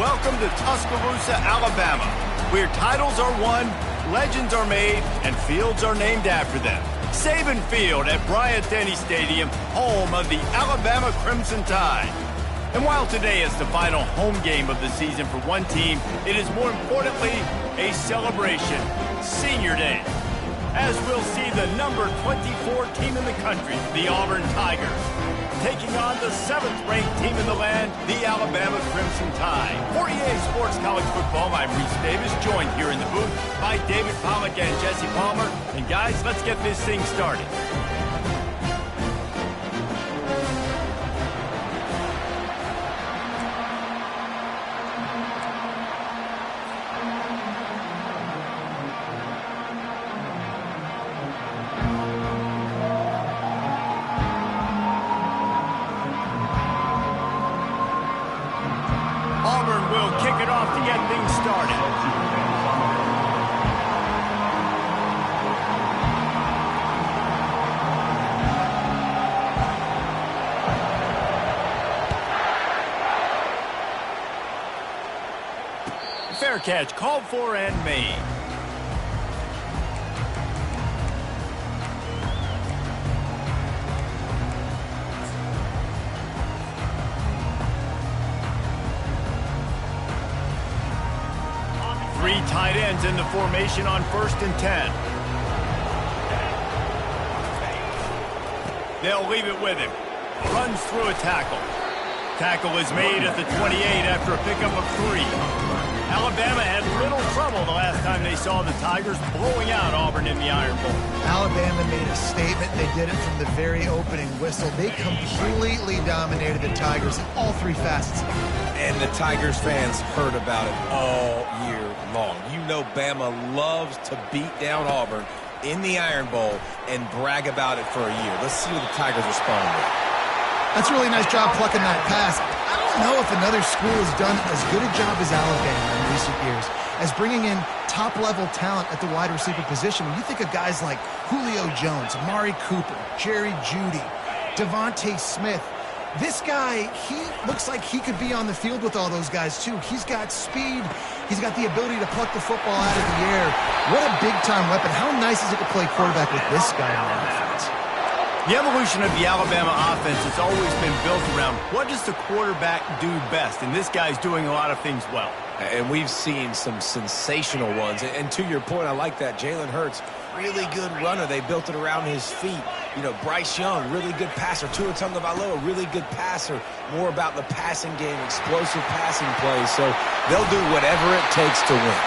Welcome to Tuscaloosa, Alabama, where titles are won, legends are made, and fields are named after them. Saban Field at Bryant-Denny Stadium, home of the Alabama Crimson Tide. And while today is the final home game of the season for one team, it is more importantly a celebration, Senior Day, as we'll see the number 24 team in the country, the Auburn Tigers, taking on the 7th-ranked team in the land, the Alabama Crimson Tide. For EA Sports College Football, I'm Reese Davis, joined here in the booth by David Pollack and Jesse Palmer. And guys, let's get this thing started. Auburn will kick it off to get things started. Fair catch, called for and made. Three tight ends in the formation on 1st and 10. They'll leave it with him. Runs through a tackle. Tackle is made at the 28 after a pickup of 3. Alabama had little trouble the last time they saw the Tigers blowing out Auburn in the Iron Bowl. Alabama made a statement. They did it from the very opening whistle. They completely dominated the Tigers in all 3 facets. And the Tigers fans heard about it all year long. You know Bama loves to beat down Auburn in the Iron Bowl and brag about it for a year. Let's see what the Tigers respond with. That's a really nice job plucking that pass. I don't know if another school has done as good a job as Alabama in recent years as bringing in top-level talent at the wide receiver position. When you think of guys like Julio Jones, Amari Cooper, Jerry Jeudy, Devontae Smith, this guy, he looks like he could be on the field with all those guys, too. He's got speed. He's got the ability to pluck the football out of the air. What a big-time weapon. How nice is it to play quarterback with this guy on offense? The evolution of the Alabama offense has always been built around what does the quarterback do best, and this guy's doing a lot of things well. And we've seen some sensational ones. And to your point, I like that. Jalen Hurts, really good runner. They built it around his feet. You know, Bryce Young, really good passer. Tua Tagovailoa, really good passer. More about the passing game, explosive passing plays. So they'll do whatever it takes to win.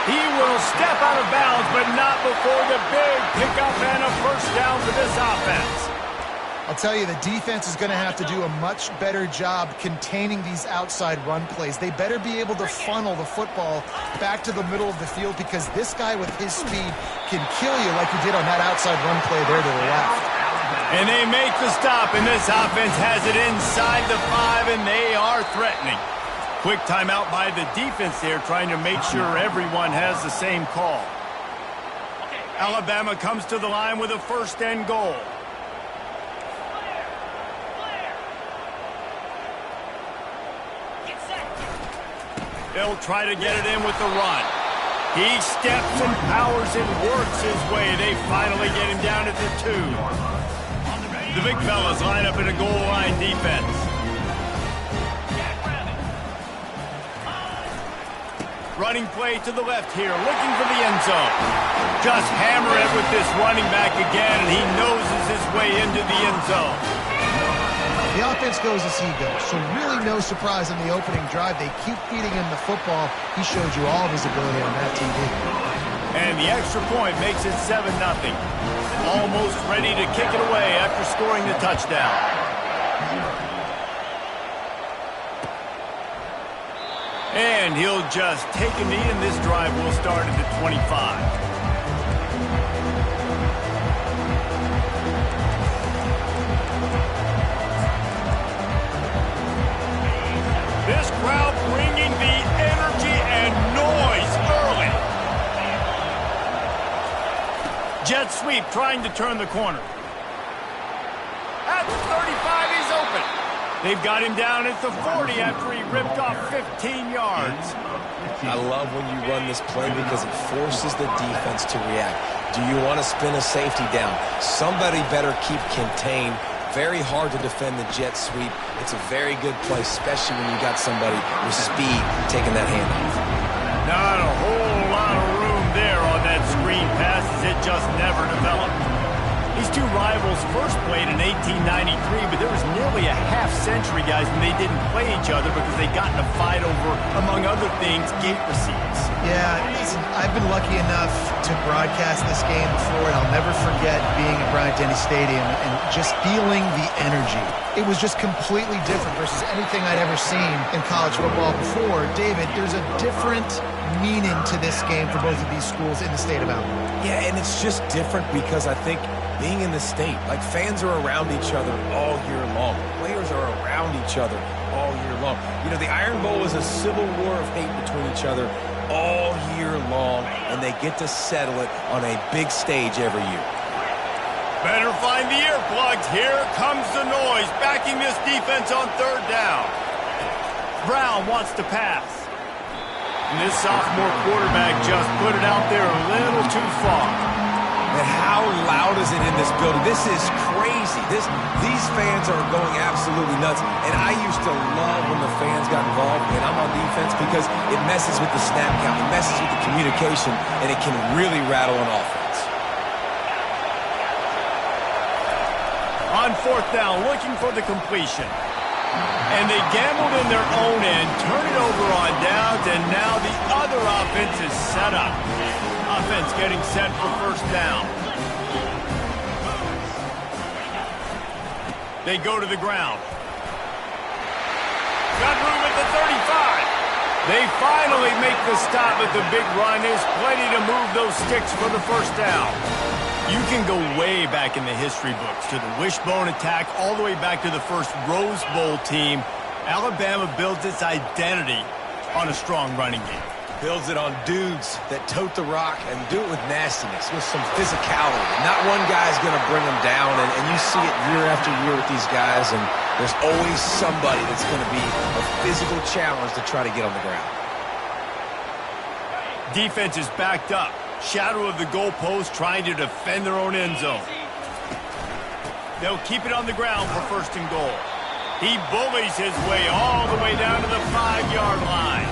He will step out of bounds, but not before the big pickup and a first down for this offense. I'll tell you, the defense is going to have to do a much better job containing these outside run plays. They better be able to funnel the football back to the middle of the field because this guy with his speed can kill you like he did on that outside run play there to the left. And they make the stop, and this offense has it inside the 5, and they are threatening. Quick timeout by the defense there, trying to make sure everyone has the same call. Alabama comes to the line with a 1st and goal. They'll try to get it in with the run. He steps and powers and works his way. They finally get him down at the 2. The big fellas line up in a goal line defense. Running play to the left here, looking for the end zone. Just hammer it with this running back again, and he noses his way into the end zone. The offense goes as he goes, so really no surprise on the opening drive. They keep feeding him the football. He showed you all of his ability on that TV. And the extra point makes it 7-0. Almost ready to kick it away after scoring the touchdown. And he'll just take a knee, and this drive will start at the 25. This crowd bringing the energy and noise early. Jet sweep trying to turn the corner. At the 35, he's open. They've got him down at the 40 after he ripped off 15 yards. I love when you run this play because it forces the defense to react. Do you want to spin a safety down? Somebody better keep contained. Very hard to defend the jet sweep. It's a very good play, especially when you got somebody with speed taking that handoff. Not a whole lot of room there on that screen pass as it just never developed. These two rivals first played in 1893, but there was nearly a half-century, guys, when they didn't play each other because they got in a fight over, among other things, gate receipts. Yeah, listen, I've been lucky enough to broadcast this game before, and I'll never forget being at Bryant-Denny Stadium and just feeling the energy. It was just completely different versus anything I'd ever seen in college football before. David, there's a different meaning to this game for both of these schools in the state of Alabama. Yeah, and it's just different because I think being in the state, like fans are around each other all year long. Players are around each other all year long. You know, the Iron Bowl is a civil war of hate between each other all year long, and they get to settle it on a big stage every year. Better find the earplugs. Here comes the noise, backing this defense on third down. Brown wants to pass. And this sophomore quarterback just put it out there a little too far. And how loud is it in this building? This is crazy. These fans are going absolutely nuts. And I used to love when the fans got involved, and I'm on defense because it messes with the snap count, it messes with the communication, and it can really rattle an offense. On fourth down, looking for the completion. And they gambled in their own end, turn it over on downs, and now the other offense is set up. Offense getting set for first down. They go to the ground. Got room at the 35. They finally make the stop, but the big run is plenty to move those sticks for the first down. You can go way back in the history books to the wishbone attack, all the way back to the first Rose Bowl team. Alabama builds its identity on a strong running game. Builds it on dudes that tote the rock and do it with nastiness, with some physicality. Not one guy's going to bring them down, and you see it year after year with these guys, and there's always somebody that's going to be a physical challenge to try to get on the ground. Defense is backed up. Shadow of the goalpost, trying to defend their own end zone. They'll keep it on the ground for first and goal. He bullies his way all the way down to the 5-yard line.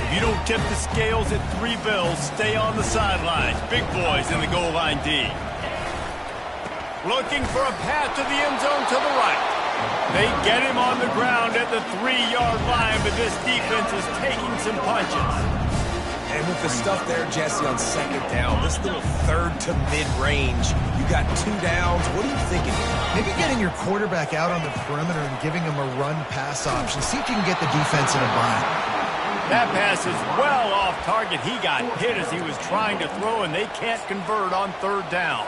If you don't tip the scales at 3 bills, stay on the sidelines. Big boys in the goal line D. Looking for a path to the end zone to the right. They get him on the ground at the 3-yard line, but this defense is taking some punches. And with the stuff there, Jesse, on second down, this little third to mid-range, you got 2 downs. What are you thinking here? Maybe getting your quarterback out on the perimeter and giving him a run-pass option. See if you can get the defense in a bind. That pass is well off target. He got hit as he was trying to throw, and they can't convert on third down.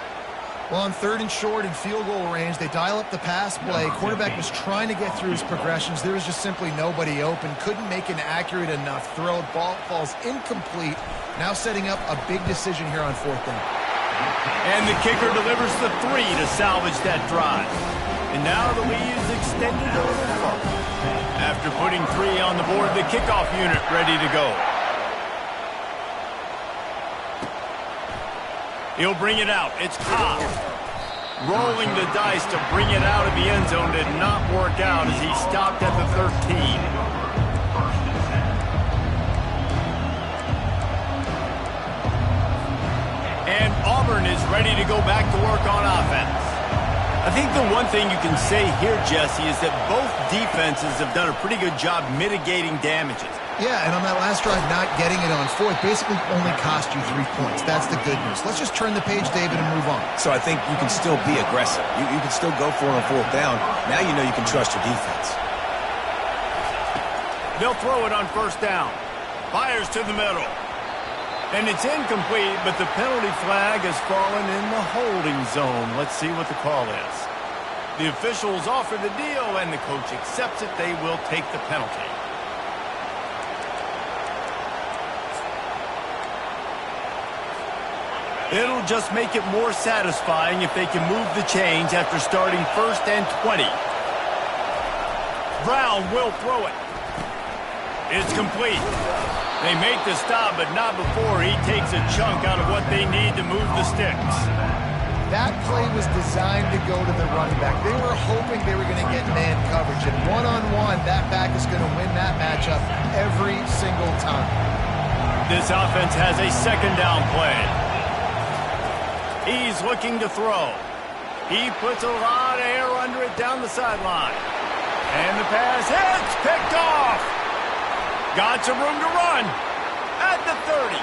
Well, on third and short and field goal range, they dial up the pass play. Quarterback was trying to get through his progressions. There was just simply nobody open. Couldn't make an accurate enough throw. Ball falls incomplete. Now setting up a big decision here on fourth down. And the kicker delivers the 3 to salvage that drive. And now the lead is extended a little further. After putting 3 on the board, the kickoff unit ready to go. He'll bring it out. It's Cobb. Rolling the dice to bring it out of the end zone did not work out as he stopped at the 13. And Auburn is ready to go back to work on offense. I think the one thing you can say here, Jesse, is that both defenses have done a pretty good job mitigating damages. Yeah, and on that last drive, not getting it on fourth basically only cost you 3 points. That's the good news. Let's just turn the page, David, and move on. So I think you can still be aggressive. You can still go for it on fourth down. Now you know you can trust your defense. They'll throw it on first down. Fires to the middle. And it's incomplete, but the penalty flag has fallen in the holding zone. Let's see what the call is. The officials offer the deal, and the coach accepts it. They will take the penalty. It'll just make it more satisfying if they can move the chains after starting 1st and 20. Brown will throw it. It's complete. They make the stop, but not before he takes a chunk out of what they need to move the sticks. That play was designed to go to the running back. They were hoping they were going to get man coverage, and one-on-one, that back is going to win that matchup every single time. This offense has a 2nd down play. He's looking to throw. He puts a lot of air under it down the sideline. And the pass hits, picked off. Got some room to run. At the 30.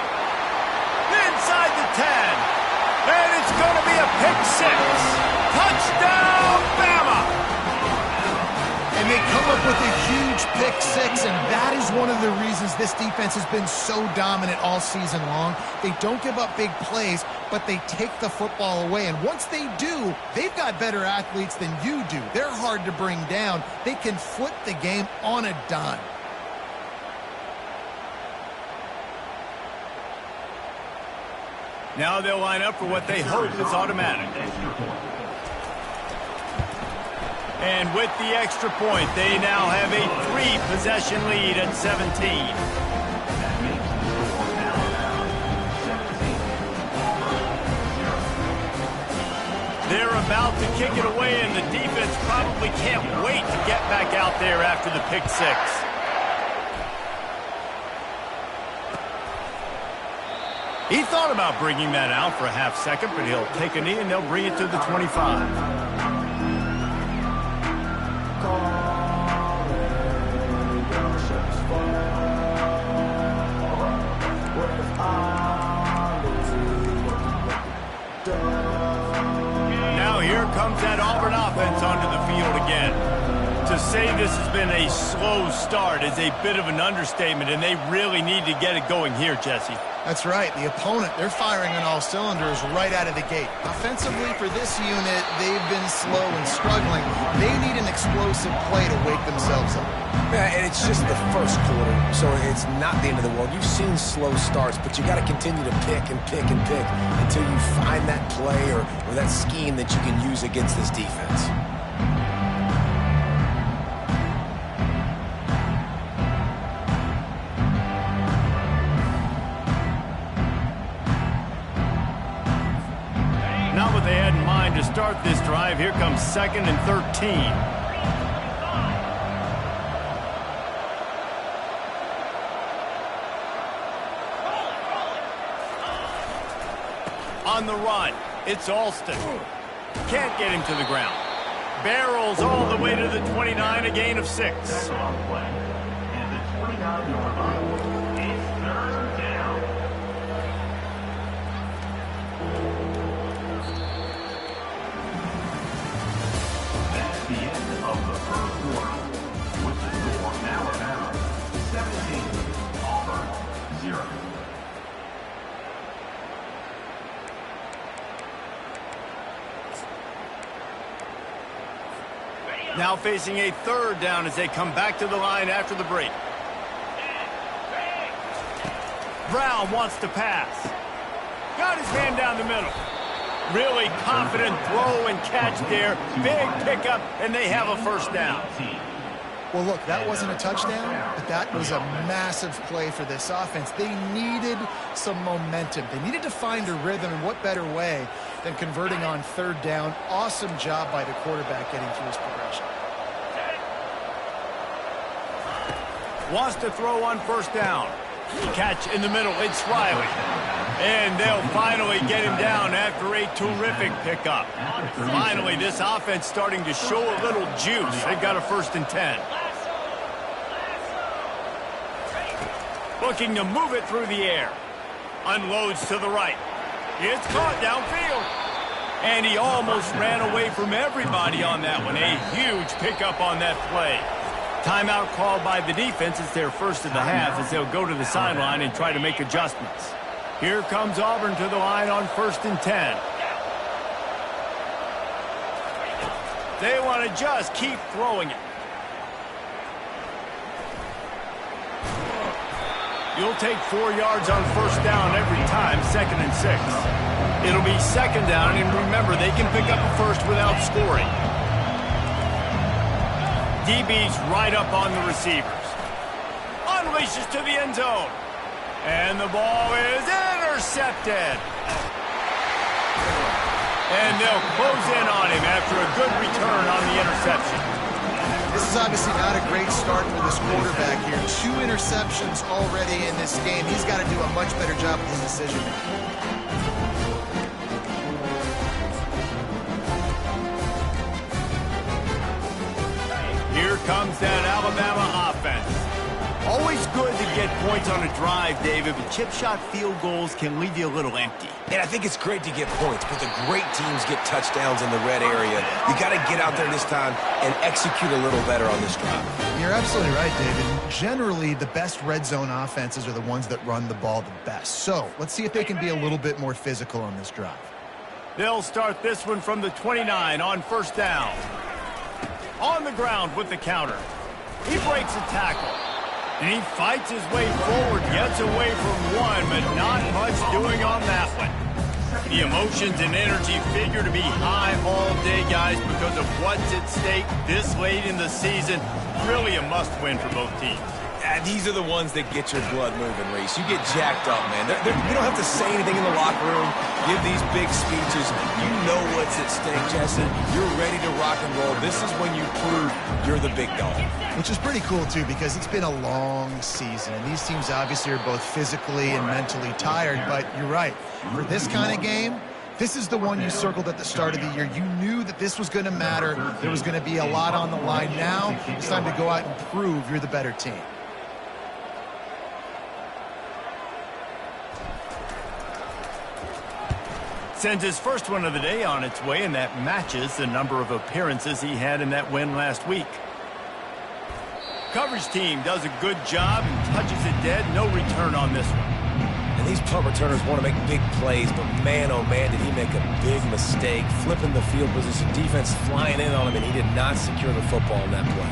Inside the 10. And it's going to be a pick-6. Touchdown, Bama! And they come up with a huge pick-6, and that is one of the reasons this defense has been so dominant all season long. They don't give up big plays, but they take the football away. And once they do, they've got better athletes than you do. They're hard to bring down. They can flip the game on a dime. Now they'll line up for what they hope is automatic. And with the extra point, they now have a 3-possession lead at 17. They're about to kick it away, and the defense probably can't wait to get back out there after the pick-6. He thought about bringing that out for a half second, but he'll take a knee and they'll bring it to the 25. Now here comes that Auburn offense onto the field again. To say this has been a slow start is a bit of an understatement, and they really need to get it going here, Jesse. That's right. The opponent, they're firing on all cylinders right out of the gate. Offensively, for this unit, they've been slow and struggling. They need an explosive play to wake themselves up. Yeah, and it's just the first quarter, so it's not the end of the world. You've seen slow starts, but you got to continue to pick and pick and pick until you find that play or that scheme that you can use against this defense. Not what they had in mind to start this drive. Here comes 2nd and 13. On the run, it's Alston. Can't get him to the ground. Barrels all the way to the 29, a gain of 6. Now facing a 3rd down as they come back to the line after the break. Brown wants to pass. Got his man down the middle. Really confident throw and catch there. Big pickup, and they have a 1st down. Well, look, that wasn't a touchdown, but that was a massive play for this offense. They needed some momentum. They needed to find a rhythm, and what better way than converting on 3rd down. Awesome job by the quarterback getting through his progression. Wants to throw on 1st down. Catch in the middle, it's Riley. And they'll finally get him down after a terrific pickup. Finally, this offense starting to show a little juice. They've got a 1st and 10. Looking to move it through the air. Unloads to the right. It's caught downfield. And he almost ran away from everybody on that one. A huge pickup on that play. Timeout called by the defense. It's their 1st of the half as they'll go to the sideline and try to make adjustments. Here comes Auburn to the line on 1st and 10. They want to just keep throwing it. You'll take 4 yards on first down every time, 2nd and 6. It'll be 2nd down, and remember, they can pick up a first without scoring. DB's right up on the receivers. Unleashes to the end zone. And the ball is intercepted. And they'll close in on him after a good return on the interception. This is obviously not a great start for this quarterback here. 2 interceptions already in this game. He's got to do a much better job with his decision-making. Here comes that Alabama offense. Always good to get points on a drive, David, but chip shot field goals can leave you a little empty. And I think it's great to get points, but the great teams get touchdowns in the red area. You got to get out there this time and execute a little better on this drive. You're absolutely right, David. Generally, the best red zone offenses are the ones that run the ball the best. So let's see if they can be a little bit more physical on this drive. They'll start this one from the 29 on first down. On the ground with the counter. He breaks a tackle. And he fights his way forward, gets away from one, but not much doing on that one. The emotions and energy figure to be high all day, guys, because of what's at stake this late in the season. Really a must-win for both teams. These are the ones that get your blood moving, Reese. You get jacked up, man. You don't have to say anything in the locker room, give these big speeches. You know what's at stake, Jesse. You're ready to rock and roll. This is when you prove you're the big dog. Which is pretty cool, too, because it's been a long season, and these teams obviously are both physically and mentally tired, but you're right. For this kind of game, this is the one you circled at the start of the year. You knew that this was going to matter. There was going to be a lot on the line. Now it's time to go out and prove you're the better team. Sends his first one of the day on its way, and that matches the number of appearances he had in that win last week. Coverage team does a good job and touches it dead. No return on this one. And these punt returners want to make big plays, but man, oh man, did he make a big mistake. Flipping the field position, defense flying in on him, and he did not secure the football in that play.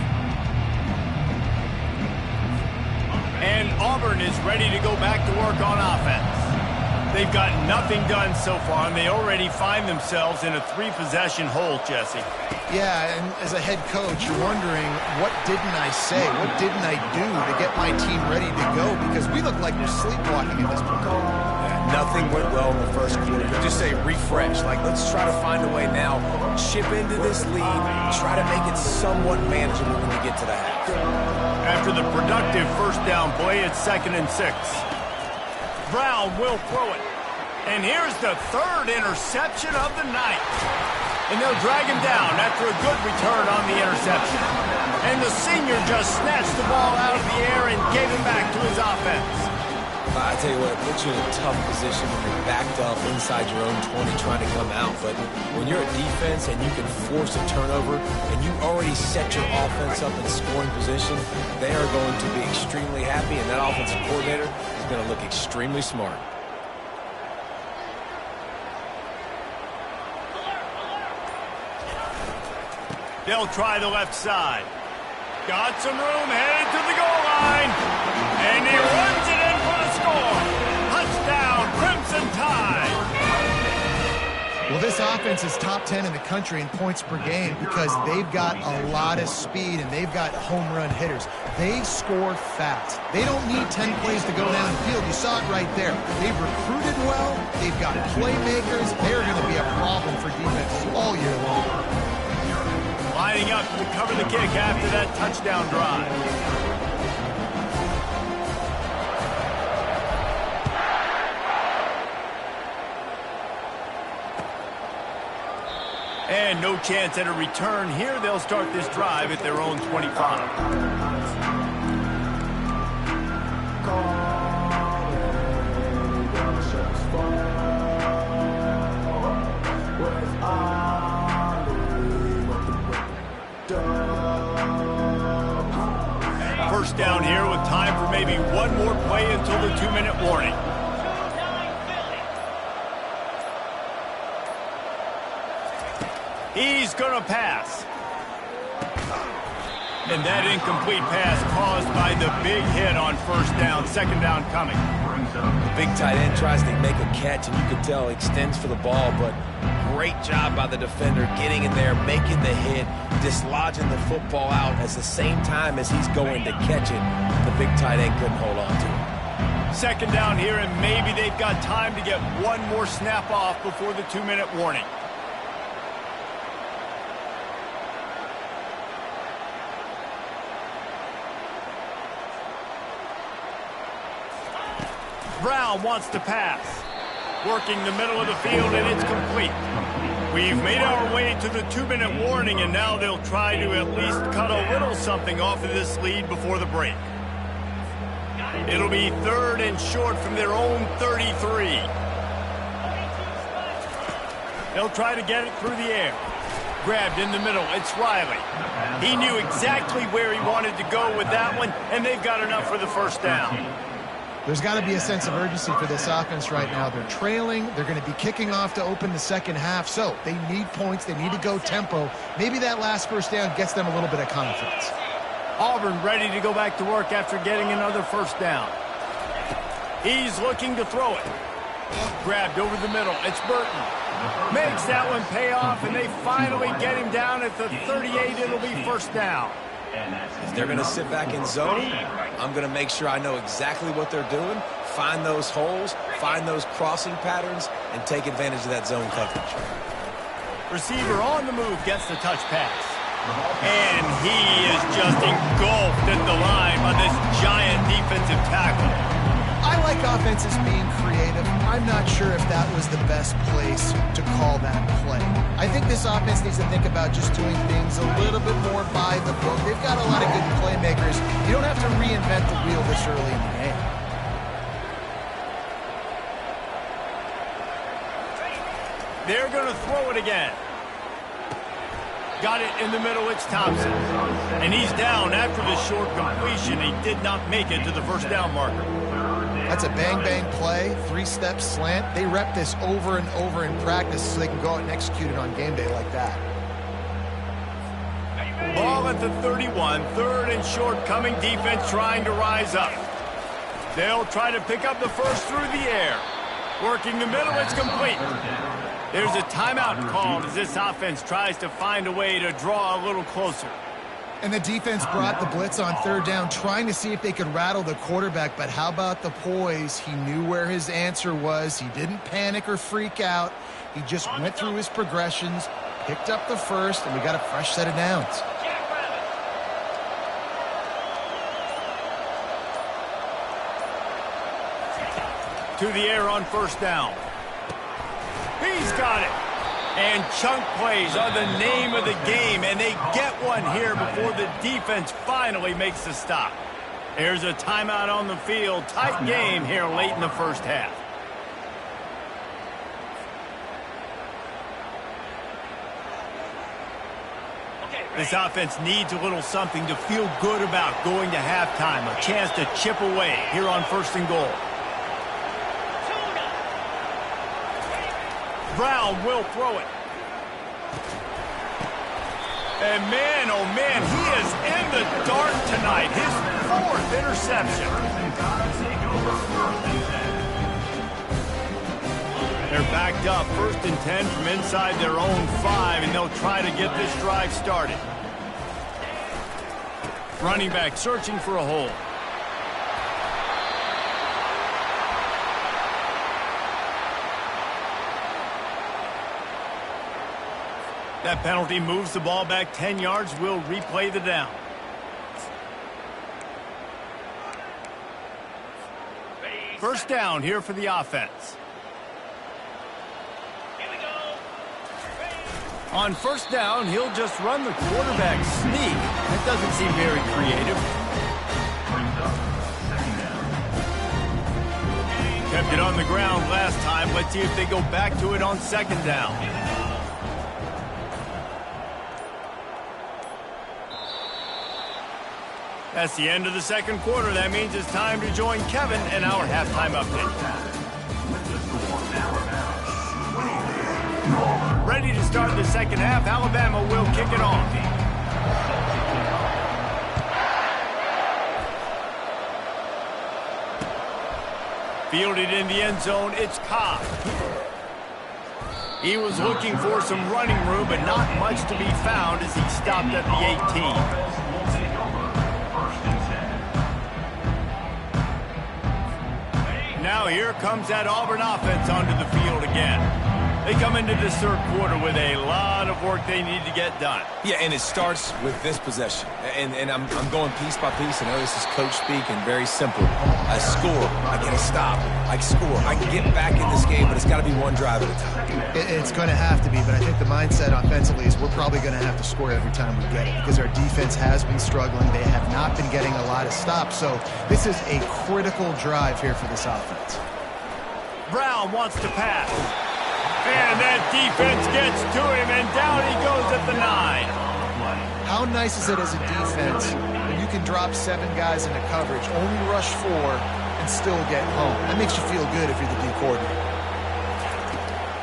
And Auburn is ready to go back to work on offense. They've got nothing done so far, and they already find themselves in a 3-possession hole, Jesse. Yeah, and as a head coach, you're wondering, what didn't I say? What didn't I do to get my team ready to go? Because we look like we're sleepwalking at this point. Yeah, nothing went well in the first quarter. You just say refresh. Like, let's try to find a way now. Chip into this lead. Try to make it somewhat manageable when we get to the half. After the productive first down play, it's 2nd and 6. Brown will throw it. And here's the 3rd interception of the night. And they'll drag him down after a good return on the interception. And the senior just snatched the ball out of the air and gave it back to his offense. I tell you what, it puts you in a tough position when you're backed up inside your own 20 trying to come out. But when you're a defense and you can force a turnover and you already set your offense up in scoring position, they are going to be extremely happy, and that offensive coordinator is going to look extremely smart. They'll try the left side. Got some room, headed to the goal line. And he runs it in for the score. Touchdown, Crimson Tide. Well, this offense is top 10 in the country in points per game because they've got a lot of speed and they've got home run hitters. They score fast. They don't need 10 plays to go down the field. You saw it right there. They've recruited well. They've got playmakers. They're going to be a problem for defenses all year long. Lining up to cover the kick after that touchdown drive. And no chance at a return here. They'll start this drive at their own 25. First down here with time for maybe one more play until the 2-minute warning. He's going to pass. And that incomplete pass caused by the big hit on first down, second down coming. The big tight end tries to make a catch, and you can tell he extends for the ball, but great job by the defender getting in there, making the hit, dislodging the football out at the same time as he's going to catch it. The big tight end couldn't hold on to it. Second down here, and maybe they've got time to get one more snap off before the 2-minute warning. Brown wants to pass. Working the middle of the field, and it's complete. We've made our way to the 2-minute warning, and now they'll try to at least cut a little something off of this lead before the break. It'll be 3rd and short from their own 33. They'll try to get it through the air. Grabbed in the middle, it's Riley. He knew exactly where he wanted to go with that one, and they've got enough for the first down. There's got to be a sense of urgency for this offense right now. They're trailing. They're going to be kicking off to open the second half. So they need points. They need to go tempo. Maybe that last first down gets them a little bit of confidence. Auburn ready to go back to work after getting another first down. He's looking to throw it. Grabbed over the middle. It's Burton. Makes that one pay off, and they finally get him down at the 38. It'll be first down. If they're going to sit back in zone, I'm going to make sure I know exactly what they're doing, find those holes, find those crossing patterns, and take advantage of that zone coverage. Receiver on the move gets the touch pass. And he is just engulfed at the line by this giant defensive tackle. I like offenses being creative. I'm not sure if that was the best place to call that play. I think this offense needs to think about just doing things a little bit more by the book. They've got a lot of good playmakers. You don't have to reinvent the wheel this early in the game. They're going to throw it again. Got it in the middle, it's Thompson. And he's down after the short completion. He did not make it to the first down marker. That's a bang-bang play, 3-step slant. They rep this over and over in practice so they can go out and execute it on game day like that. Ball at the 31, 3rd and short coming, defense trying to rise up. They'll try to pick up the first through the air. Working the middle, it's complete. There's a timeout called as this offense tries to find a way to draw a little closer. And the defense brought the blitz on 3rd down, trying to see if they could rattle the quarterback. But how about the poise? He knew where his answer was. He didn't panic or freak out. He just went through his progressions, picked up the first, and we got a fresh set of downs. To the air on first down. He's got it. And chunk plays are the name of the game, and they get one here before the defense finally makes the stop. There's a timeout on the field. Tight game here late in the first half. This offense needs a little something to feel good about going to halftime. A chance to chip away here on 1st and goal. Brown will throw it. And man, oh man, he is in the dark tonight. His 4th interception. They're backed up, 1st and 10 from inside their own 5, and they'll try to get this drive started. Running back searching for a hole. That penalty moves the ball back 10 yards. We'll replay the down. First down here for the offense. On first down, he'll just run the quarterback sneak. That doesn't seem very creative. Kept it on the ground last time. Let's see if they go back to it on 2nd down. That's the end of the 2nd quarter. That means it's time to join Kevin and our halftime update. Ready to start the 2nd half. Alabama will kick it off. Fielded in the end zone, it's Cobb. He was looking for some running room, but not much to be found as he stopped at the 18. Now here comes that Auburn offense onto the field again. They come into this third quarter with a lot of work they need to get done. Yeah, and it starts with this possession. And I'm going piece by piece. I know this is coach speak and very simple. I score, I get a stop. I score, I can get back in this game, but it's got to be one drive at a time. It's going to have to be, but I think the mindset offensively is we're probably going to have to score every time we get it because our defense has been struggling. They have not been getting a lot of stops, so this is a critical drive here for this offense. Brown wants to pass. And that defense gets to him, and down he goes at the 9. How nice is it as a defense when you can drop 7 guys into coverage, only rush 4, and still get home? That makes you feel good if you're the D coordinator.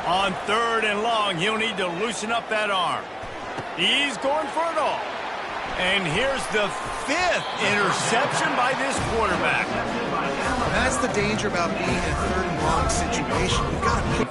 On 3rd and long, he'll need to loosen up that arm. He's going for it all. And here's the 5th interception by this quarterback. That's the danger about being in a 3rd and long situation. You've got to pick